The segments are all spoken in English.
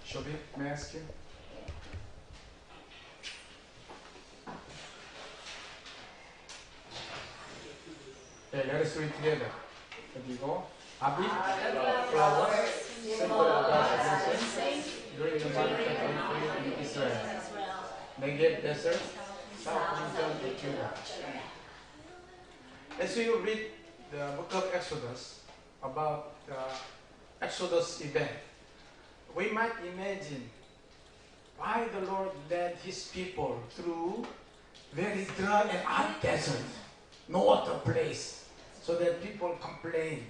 Should we? May I ask you? Okay, let us read together. Here we go. Abi, flowers, symbol of God's existence during the month of in Israel. Negev desert, south region of Judah. As we read the book of Exodus about the Exodus event, we might imagine why the Lord led His people through very dry and hot desert, no water place, so that people complain.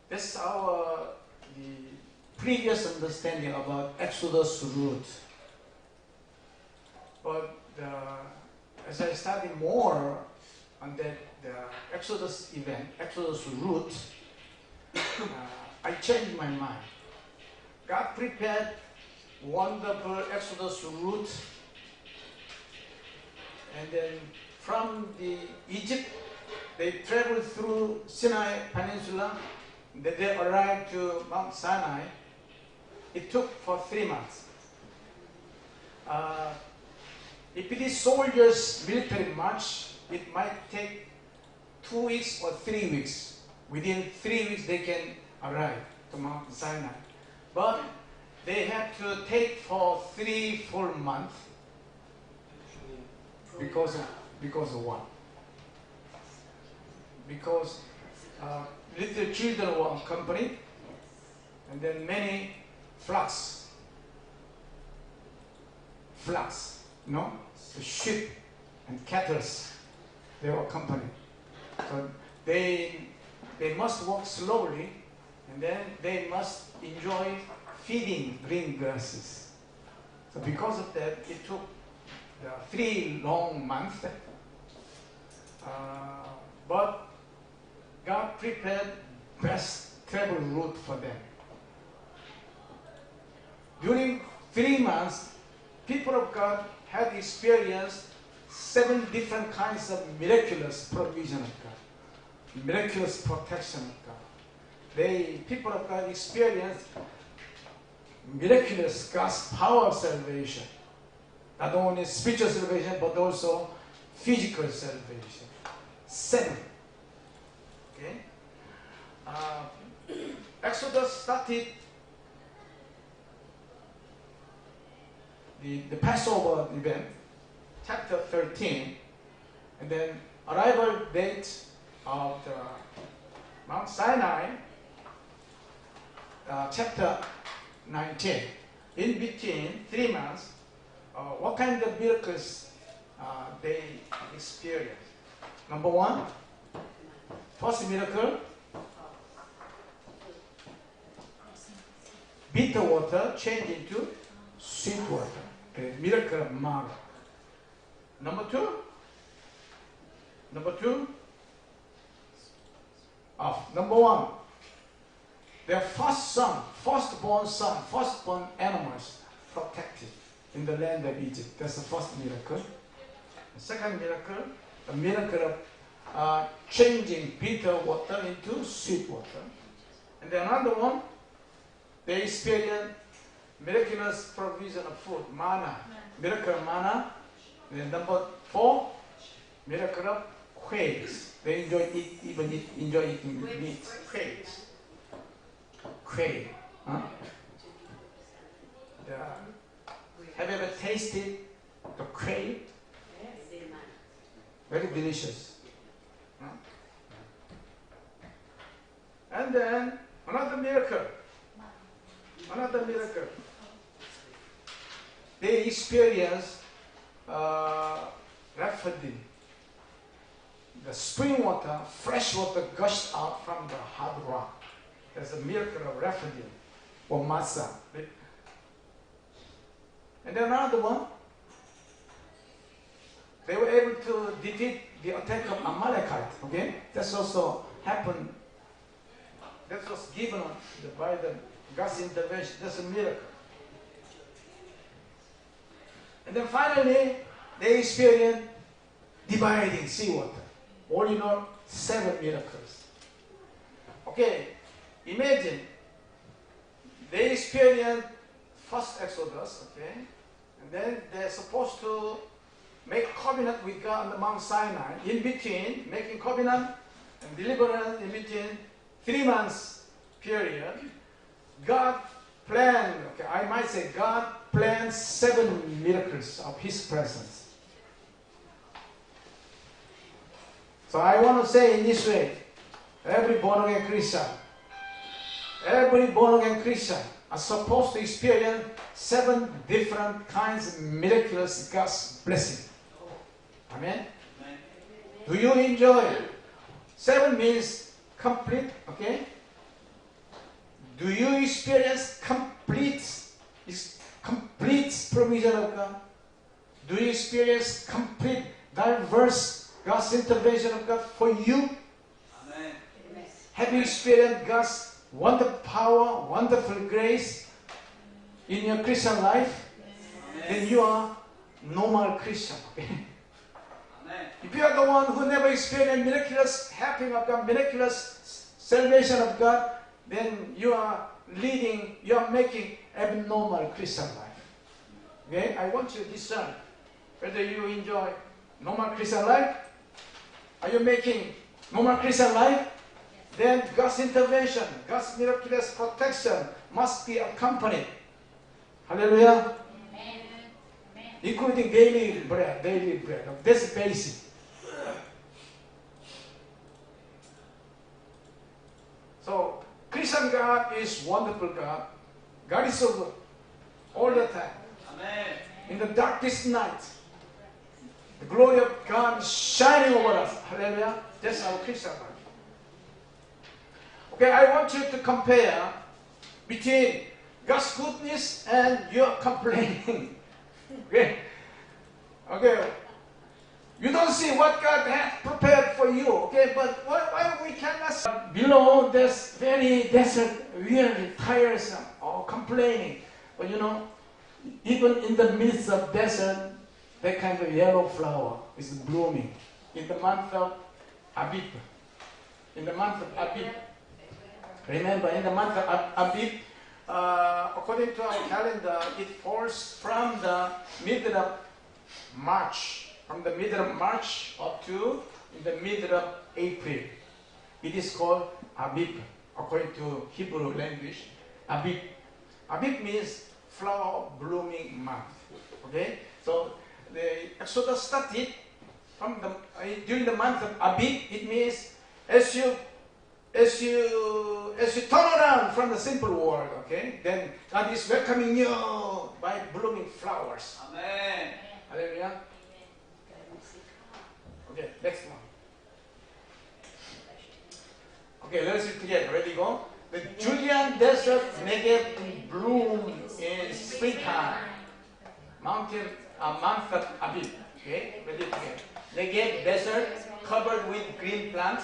That's the previous understanding about Exodus route. But as I study more on the Exodus event, Exodus route, I changed my mind. God prepared wonderful Exodus route, and then from the Egypt, they traveled through Sinai Peninsula. Then they arrived to Mount Sinai. It took for 3 months. If it is soldiers' military march, it might take 2 weeks or 3 weeks. Within 3 weeks, they can arrive to Mount Sinai. But they had to take for 3 full months because of what? Because little children were accompanied, and then many flocks, the sheep and cattle, they were accompanied. So they must walk slowly, and then they must enjoy feeding green grasses. So because of that, it took 3 long months. But God prepared best travel route for them. During 3 months, people of God had experienced 7 different kinds of miraculous provision of God, miraculous protection of God. People of God experienced miraculous God's power of salvation. Not only spiritual salvation, but also physical salvation. 7. Okay? Exodus started the Passover event, chapter 13, and then arrival date of Mount Sinai, chapter 19. In between 3 months, what kind of miracles they experienced? Number 1, first miracle, bitter water changed into sweet water. The miracle of Mara. Number 2, number 1, their firstborn animals protected in the land of Egypt. That's the first miracle. The second miracle, a miracle of changing bitter water into sweet water. And then another one, they experienced miraculous provision of food, manna, miracle of manna. And then number 4, miracle of quails. They enjoy eating meat, quails. Quail. Huh? Have you ever tasted the quail? Very delicious. Huh? And then another miracle. They experienced Rev.Dr.Ahn. The spring water, fresh water gushed out from the hard rock. There's a miracle of Rev.Dr.Ahn or Massa. And then another one, they were able to defeat the attack of Amalekite. Okay, that's also happened. That was given by the God's intervention. That's a miracle. And then finally, they experienced dividing seawater. All in all, 7 miracles. Okay, imagine they experience first Exodus, okay, and then they're supposed to make covenant with God on the Mount Sinai. In between making covenant and deliverance, in between 3 months period, God planned, okay, I might say God planned 7 miracles of His presence. So I want to say in this way, every born-again Christian are supposed to experience 7 different kinds of miraculous God's blessing. Amen? Do you enjoy it? 7 means complete, okay? Do you experience complete provision of God? Do you experience complete, diverse God's intervention of God for you? Amen. Have you experienced God's wonderful power, wonderful grace in your Christian life? Amen. Then you are normal Christian. Okay? Amen. If you are the one who never experienced miraculous happening of God, miraculous salvation of God, then you are making abnormal Christian life. Okay? I want you to discern whether you enjoy normal Christian life. Are you making normal Christian life? Then God's intervention, God's miraculous protection must be accompanied. Hallelujah. Amen. Including daily bread. That's basic. So, Christian God is wonderful God. God is so good. All the time. Amen. In the darkest night, the glory of God is shining over us. Hallelujah. That's our Christian life. Okay, I want you to compare between God's goodness and your complaining. Okay? You don't see what God has prepared for you. Okay, but why we cannot below this very desert, weary, tiresome, or complaining. But you know, even in the midst of desert, that kind of yellow flower is blooming in the month of Abib. In the month of Abib. Remember, in the month of Abib, according to our calendar, it falls from the middle of March. From the middle of March up to in the middle of April. It is called Abib, according to Hebrew language. Abib. Abib means flower blooming month. Okay? So the Exodus started from during the month of Abib. It means as you turn around from the simple world, okay, then God is welcoming you by blooming flowers. Amen. Hallelujah. Okay, next one. Okay, let's read together. Ready, go. The Judean desert Negev bloom in springtime. Month of Abib. Okay, ready together. Negev desert covered with green plants.